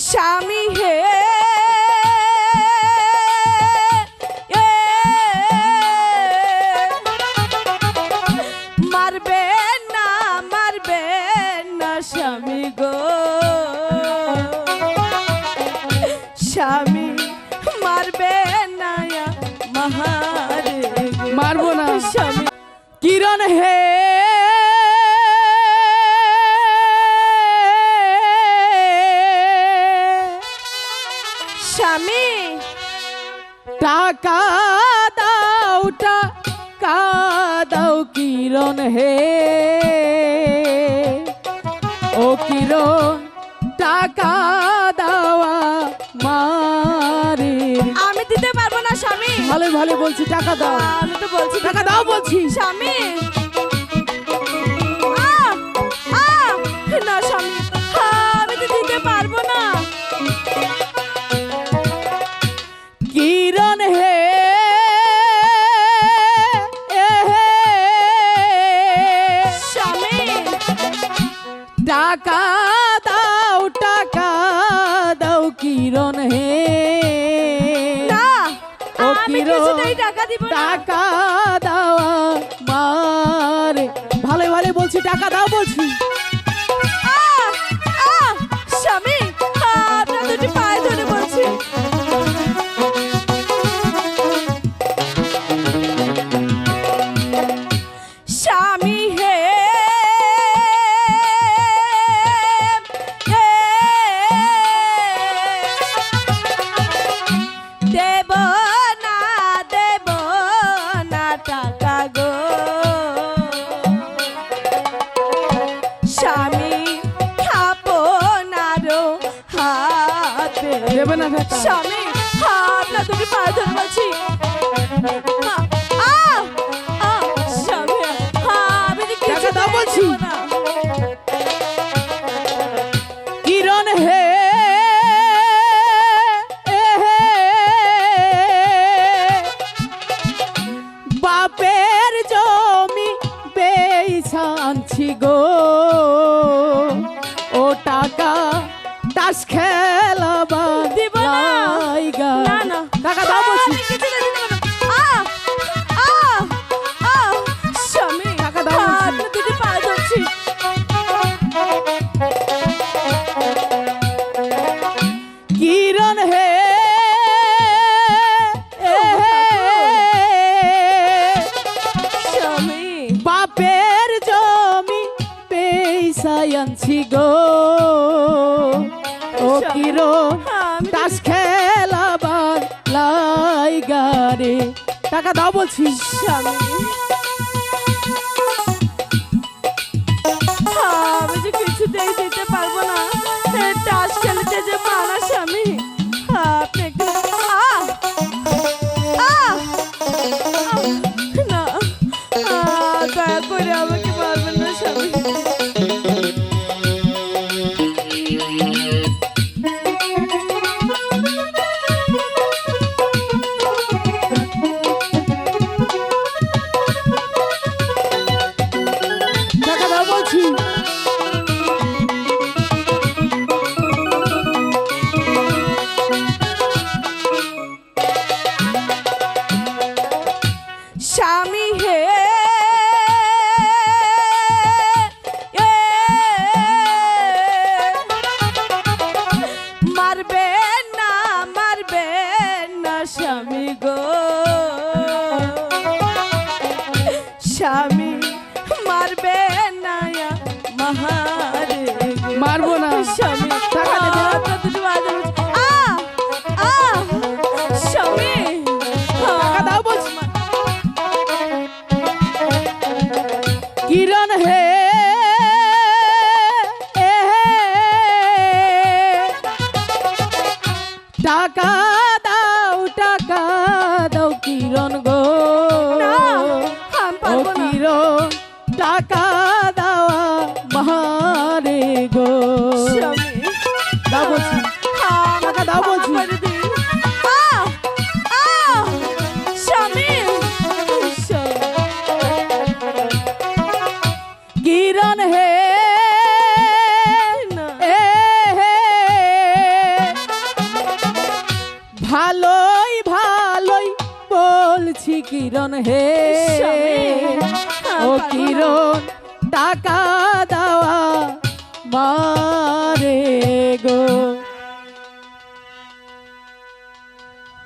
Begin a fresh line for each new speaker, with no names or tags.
স্বামী হে মারবে না স্বামী গো স্বামী মারবে না মহারে
মারবো না
স্বামী
কিরণ হে
স্বামী
টাকা দাও কিরণ হে ও কিরণ টাকা দাওয়া মারে
আমি দিতে পারবো না স্বামী
ভালো ভালো বলছি টাকা দাও
আমি তো বলছি
টাকা দাও বলছি
স্বামী না স্বামী আমি তো দিতে পারবো না
কিরণ হে
স্বামী
টাকা দাও কিরণ হে
না
ও
আমি
কিরণ
কিছুতেই টাকা দিব না
টাকা দাওয়া মারে ভালো ভালো বলছি টাকা দাও বলছি
স্বামী আপনার দুটি পায়ে ধরে বলছি স্বামী হে দেব না টাকা গো স্বামী আপনারও হাতে
দেবে না টাকা
স্বামী আপনার দুটি পায়ে ধরে বলছি স্বামী আমি যে
টাকা
কিছু
দাও বলছি।
দেব না।
কিরণ হে বাপের জমি বেইছানছি গো ও টাকা তাস খেলাবা
দিব না।
লাইগা।
না, না।
টাকা দাও বলছি
আমি কিছুতে দিতে পারবো না। স্বামী
টাকা দাও বলছি।
আপনার দুটি পায়ে ধরছি
কিরণ হে
স্বামী
বাপের জমি পেইসায়ানছি গো ও কিরণ
আমি
তাস খেলাবার লাইগারে টাকা দাও বলছি
স্বামী আমি যে কিছুতেই দিতে পারবো না টাস খেলতে যে মানা স্বামী আপনি একটু না দয়া করে আমাকে পারবেন না স্বামী
টাকা দাও বলছি
স্বামী হে মারবে না স্বামী গো স্বামী মারবে না মহারে
মারবো না
স্বামী
টাকা দেবে না।
আপনার দুটি পা ধরে স্বামী
টাকা দাও বলছি কিরণ হে টাকা দাও কিরণ গো
না আমি
ও
পারবো না
কিরণ টাকা দাওয়া মারে গো
স্বামী
দাও বলছি টাকা দাও বলছি
স্বামী
কিরণ হে
না
ভালোই ভালোই বলছি কিরণ হে
স্বামী,
ও
পারবো না।
কিরণ টাকা